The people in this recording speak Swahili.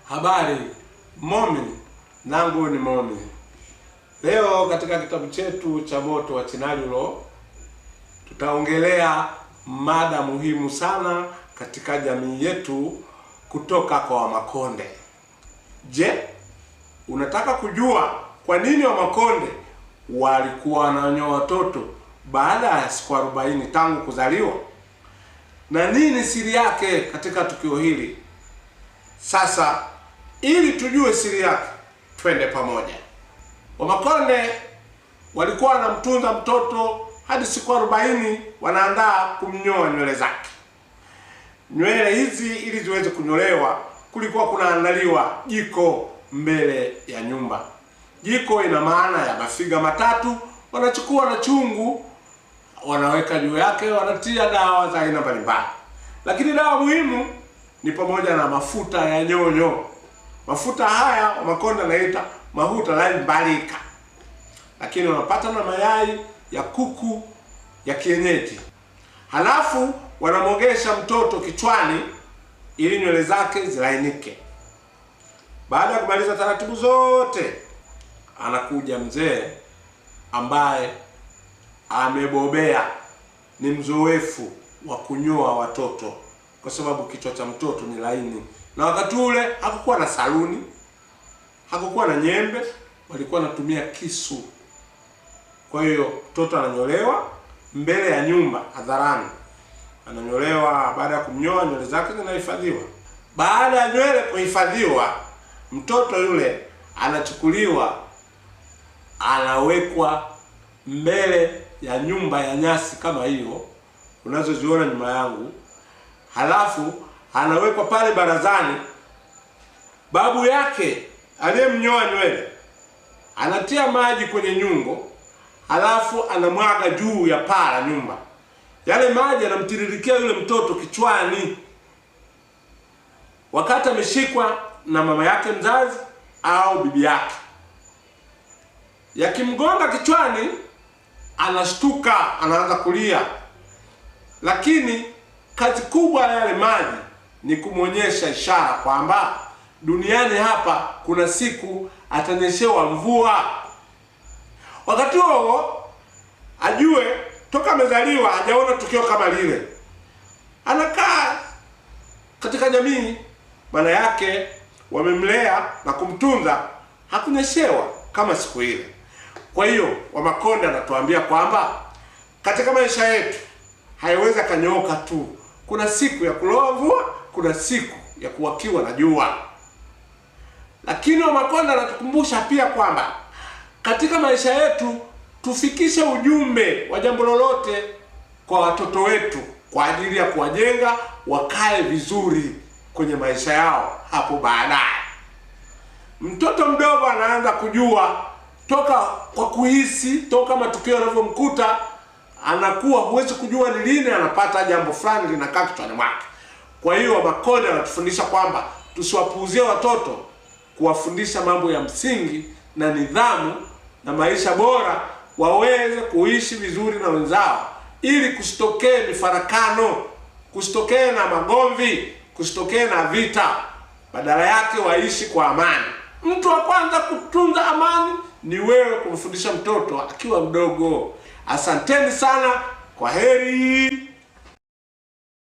Habari Momi, nangu ni Momi. Leo katika kitabu chetu cha Moto wa Chinalulo tutaongelea mada muhimu sana katika jamii yetu kutoka kwa Wamakonde. Je, unataka kujua kwa nini Wamakonde walikuwa wananyoa watoto baada ya siku 40 tangu kuzaliwa? Na nini siri yake katika tukio hili? Sasa ili tujue siri yake, twende pamoja. Wamakonde walikuwa wanamtunza mtoto hadi siku 40 wanaandaa kumnyoa nywele zake. Nywele hizi ili ziweze kunyolewa, kulikuwa kunaandaliwa jiko mbele ya nyumba. Jiko ina maana ya mafiga matatu, wanachukua na chungu, wanaweka juu yake, wanatia dawa za aina mbalimbali. Lakini dawa muhimu ni pamoja na mafuta ya nyonyo. Mafuta haya Wamakonde wanaita mafuta la mbalika. Lakini wanapata na mayai ya kuku ya kienyeji. Halafu wanamogesha mtoto kichwani ili nywele zake zilainike. Baada ya kumaliza taratibu zote, anakuja mzee ambaye amebobea, ni mzoefu wa kunyoa watoto, kwa sababu kichwa cha mtoto ni laini. Na wakati ule hakukuwa na saluni, hakukuwa na nyembe, walikuwa wanatumia kisu. Kwa hiyo mtoto ananyolewa mbele ya nyumba hadharani. Ananyolewa, baada ya kumnyoa nywele zake zinahifadhiwa. Baada ya nywele kuhifadhiwa, mtoto yule anachukuliwa, anawekwa mbele ya nyumba ya nyasi kama hiyo unazoziona nyuma yangu. Halafu anawekwa pale barazani. Babu yake aliyemnyoa nywele anatia maji kwenye nyungo, halafu anamwaga juu ya paa la nyumba. Yale maji yanamtiririkia yule mtoto kichwani wakati ameshikwa na mama yake mzazi au bibi yake. Yakimgonga kichwani, anashtuka, anaanza kulia. Lakini kazi kubwa ya yale maji ni kumwonyesha ishara kwamba duniani hapa kuna siku atanyeshewa mvua. Wakati huo ajue toka amezaliwa hajaona tukio kama lile. Anakaa katika jamii, maana yake wamemlea na kumtunza, hakunyeshewa kama siku ile. Kwa hiyo Wamakonde anatuambia kwamba katika maisha yetu haiwezi kanyooka tu. Kuna siku ya kuloa mvua, kuna siku ya kuwakiwa na jua. Lakini Wamakonde anatukumbusha pia kwamba katika maisha yetu tufikishe ujumbe wa jambo lolote kwa watoto wetu kwa ajili ya kuwajenga wakae vizuri kwenye maisha yao hapo baadaye. Mtoto mdogo anaanza kujua toka kwa kuhisi, toka matukio yanavyomkuta, anakuwa huwezi kujua ni lini anapata jambo fulani linakaa kichwani mwake. Kwa hiyo Wamakonde wanatufundisha kwamba tusiwapuuzie watoto, kuwafundisha mambo ya msingi na nidhamu na maisha bora, waweze kuishi vizuri na wenzao, ili kusitokee mifarakano, kusitokee na magomvi, kusitokee na vita. Badala yake waishi kwa amani. Mtu wa kwanza kutunza amani ni wewe kumfundisha mtoto akiwa mdogo. Asanteni sana, kwa heri.